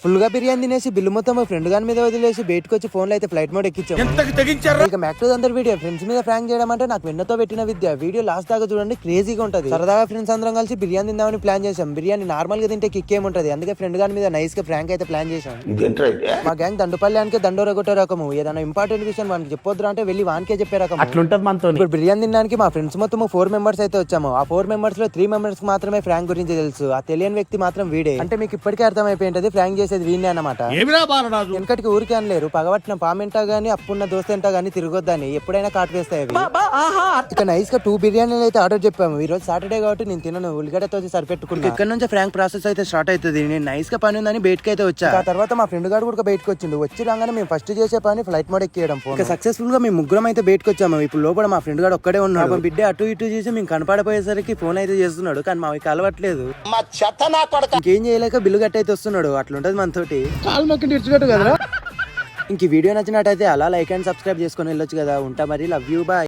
Full గా బిర్యానీ తినేసి bill మొత్తం మా ఫ్రెండ్ గాని మీద వదిలేసి బయటకు వచ్చి ఫోన్ లో అయితే ఫ్లైట్ మోడ్ ఎక్కించాము. ఇక మ్యాక్ టు అందరి వీడియో ఫ్రెండ్స్ మీద ఫ్రాంక్ చేయడం అంటే నాకు వెన్నతో పెట్టిన విద్య. వీడియో లాస్ట్ దాకా చూడండి, క్రేజీగా ఉంటది. సరదాగా ఫ్రెండ్స్ అందరం కలిసి బిర్యానీ తిందామని ప్లాన్ చేసాం. బిర్యానీ నార్మల్ గా తింటే కిక్ ఏముంటది, అందుకే ఫ్రెండ్ గాని మీద నైస్ గా ఫ్రాంక్ అయితే ప్లాన్ చేసాం. మా గ్యాంగ్ దండుపల్లానికి దండోర కొట్టే రకము. ఏదైనా ఇంపార్టెంట్ విషయం వానికి చెప్పొద్దురా అంటే వెళ్ళి వానికే చెప్పే రకం అట్లుంటది మనతో. ఇప్పుడు బిర్యానీ తినడానికి మా ఫ్రెండ్స్ మొత్తం 4 మెంబర్స్ అయితే వచ్చాము. ఆ 4 మెంబర్స్ లో 3 మెంబర్స్ మాత్రమే ఫ్రాంక్ గురించి తెలుసు. ఆ తెలియని వ్యక్తి మాత్రం వీడే. అంటే మీకు ఇప్పటికే అర్థమైపోయింటది ఫ్రాంక్ చేసేది వీడే అన్నమాట. వెనకటికి ఊరికి అనలేరు, పగబట్టిన పామెంటా గానీ అప్పున్న దోస్తంటా గానీ తిరగొద్దని ఎప్పుడైనా కాటు వేస్తాయి. ఇక నైస్ గా 2 బిర్యానీలు అయితే ఆర్డర్ చెప్పాము. ఈ రోజు సాటర్డే కాబట్టి నేను తినను, ఉల్లిగడ్డతో సరిపెట్టుకున్నా. ఇక్కడ నుంచి ఫ్రాంక్ ప్రాసెస్ అయితే స్టార్ట్ అవుతుంది. నేను నైస్ గా పని ఉందని బయటకి అయితే వచ్చా. ఆ తర్వాత మా ఫ్రెండ్ గారు కూడా బయటకు వచ్చిండు. వచ్చి రాగానే మేము ఫస్ట్ చేసే పని ఫ్లైట్ మోడ్ ఎక్కియడం. సక్సెస్ఫుల్ గా మేము ముగ్గురం అయితే బయటకు వచ్చాము. ఇప్పుడు లోపల మా ఫ్రెండ్ గారు ఒక్కడే ఉన్నాడు. బిడ్డ అటు ఇటు చేసి మేము కనపడపోయేసరికి ఫోన్ అయితే చేస్తున్నాడు, కానీ మా కలవట్లేదు. ఇంకేం చేయలేక బిల్లు గట్టి అయితే వస్తున్నాడు. అట్లుంటది మనతోటి. ఇంక వీడియో నచ్చినట్టయితే అలా లైక్ అండ్ సబ్స్క్రైబ్ చేసుకొని వెళ్ళొచ్చు కదా. ఉంటా మరి, లవ్ యూ, బాయ్.